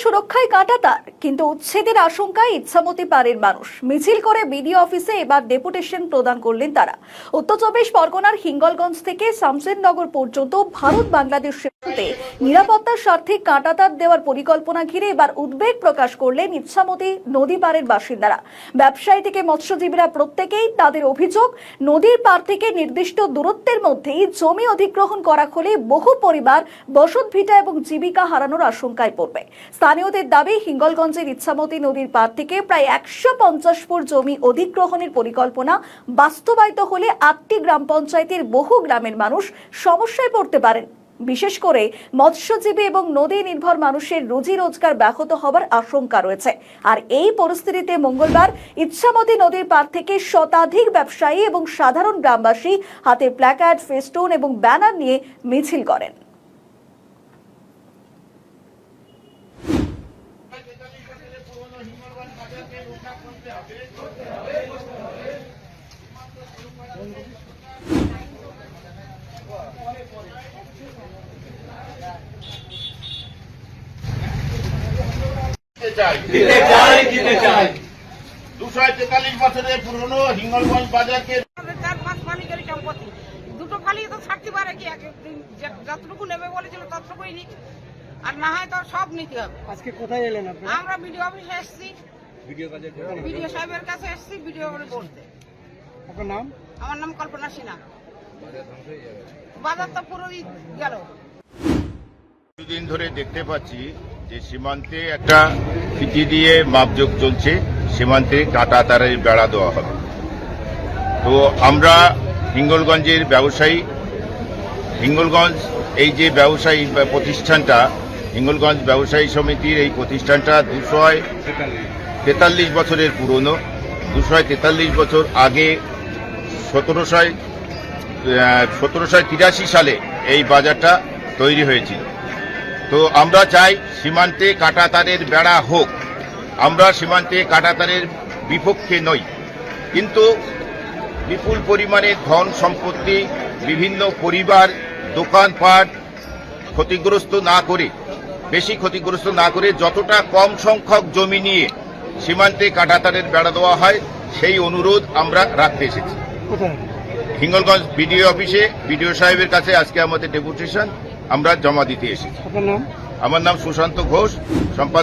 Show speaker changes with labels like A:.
A: সুরক্ষায় কাঁটাতার, কিন্তু উচ্ছেদের আশঙ্কায় ইচ্ছামতি পাড়ের মানুষ মিছিল করে বিডিও অফিসে এবার ডেপুটেশন প্রদান করলেন তারা। উত্তর চব্বিশ পরগনার হিঙ্গলগঞ্জ থেকে শামসেরনগর পর্যন্ত ভারত বাংলাদেশ সীমান্তে নিরাপত্তার স্বার্থে কাঁটাতার দেওয়ার পরিকল্পনা ঘিরে এবার উদ্বেগ প্রকাশ করলেন ইচ্ছামতি নদী পাড়ের বাসিন্দারা। ব্যবসায়ী থেকে মৎস্যজীবীরা প্রত্যেকেই তাদের অভিযোগ, নদীর পাড় থেকে নির্দিষ্ট দূরত্বের মধ্যেই জমি অধিগ্রহণ করা হলে বহু পরিবার বসতভিটা এবং জীবিকা হারানোর আশঙ্কায় পড়বে। স্থানীয়দের দাবি, হিঙ্গলগঞ্জের ইচ্ছামতি নদীর পাড় থেকে প্রায় 150 ফুট জমি অধিগ্রহণের পরিকল্পনা বাস্তবায়িত হলে 8টি গ্রাম পঞ্চায়েতের বহু গ্রামের মানুষ সমস্যায় পড়তে পারেন। বিশেষ করে মৎস্যজীবী এবং নদী নির্ভর মানুষের রুজি রোজগার ব্যাহত হবার আশঙ্কা রয়েছে। আর এই পরিস্থিতিতে মঙ্গলবার ইচ্ছামতি নদীর পাড় থেকে শতাধিক ব্যবসায়ী এবং সাধারণ গ্রামবাসী হাতে প্ল্যাকার্ড, ফেস্টুন এবং ব্যানার নিয়ে মিছিল করেন।
B: দিতে চাই 243 বছরের পুরনো হিঙ্গলগঞ্জ বাজারকে
C: 4-5 মালিকের সম্পত্তি, দুটো ফালি তো ছাড়তে পারে কি, যতটুকু নেবে বলেছিল ততটুকুই নিক, আর না হয় তো সব নিতে হবে।
D: আজকে কোথায় এলেন আপনারা?
C: আমরা বিডিও অফিসে এসেছি, বিডিও সাহেবের কাছে এসেছি ভিডিও করে বলতে।
D: আপনার নাম?
C: আমার নাম কল্পনা সিনহা। বাজার তো পুরোই গেল।
B: দুদিন ধরে দেখতে পাচ্ছি যে সীমান্তে একটা ফিতি দিয়ে মাপজোক চলছে, সীমান্তে কাঁটা তারের বেড়া দেওয়া হবে। তো আমরা হিঙ্গলগঞ্জের ব্যবসায়ী, হিঙ্গলগঞ্জ এই যে ব্যবসায়ী প্রতিষ্ঠানটা, হিঙ্গলগঞ্জ ব্যবসায়ী সমিতির এই প্রতিষ্ঠানটা 243 বছরের পুরনো। 243 বছর আগে 1783 সালে এই বাজারটা তৈরি হয়েছিল। তো আমরা চাই সীমান্তে কাঁটাতারের বেড়া হোক। আমরা সীমান্তে কাঁটাতারের বিপক্ষে নই, কিন্তু বিপুল পরিমাণে ধন সম্পত্তি, বিভিন্ন পরিবার, দোকানপাট ক্ষতিগ্রস্ত না করে, বেশি ক্ষতিগ্রস্ত না করে যতটা কম সংখ্যক জমি নিয়ে সীমান্তে কাঁটাতারের বেড়া দেওয়া হয়, সেই অনুরোধ আমরা রাখতে এসেছি। হিঙ্গলগঞ্জ বিডিও অফিসে বিডিও সাহেবের কাছে আজকে আমাদের ডেপুটেশন আমরা জমা দিতে এসেছি।
D: আপনার নাম?
B: আমার নাম সুশান্ত ঘোষ, সম্পাদক।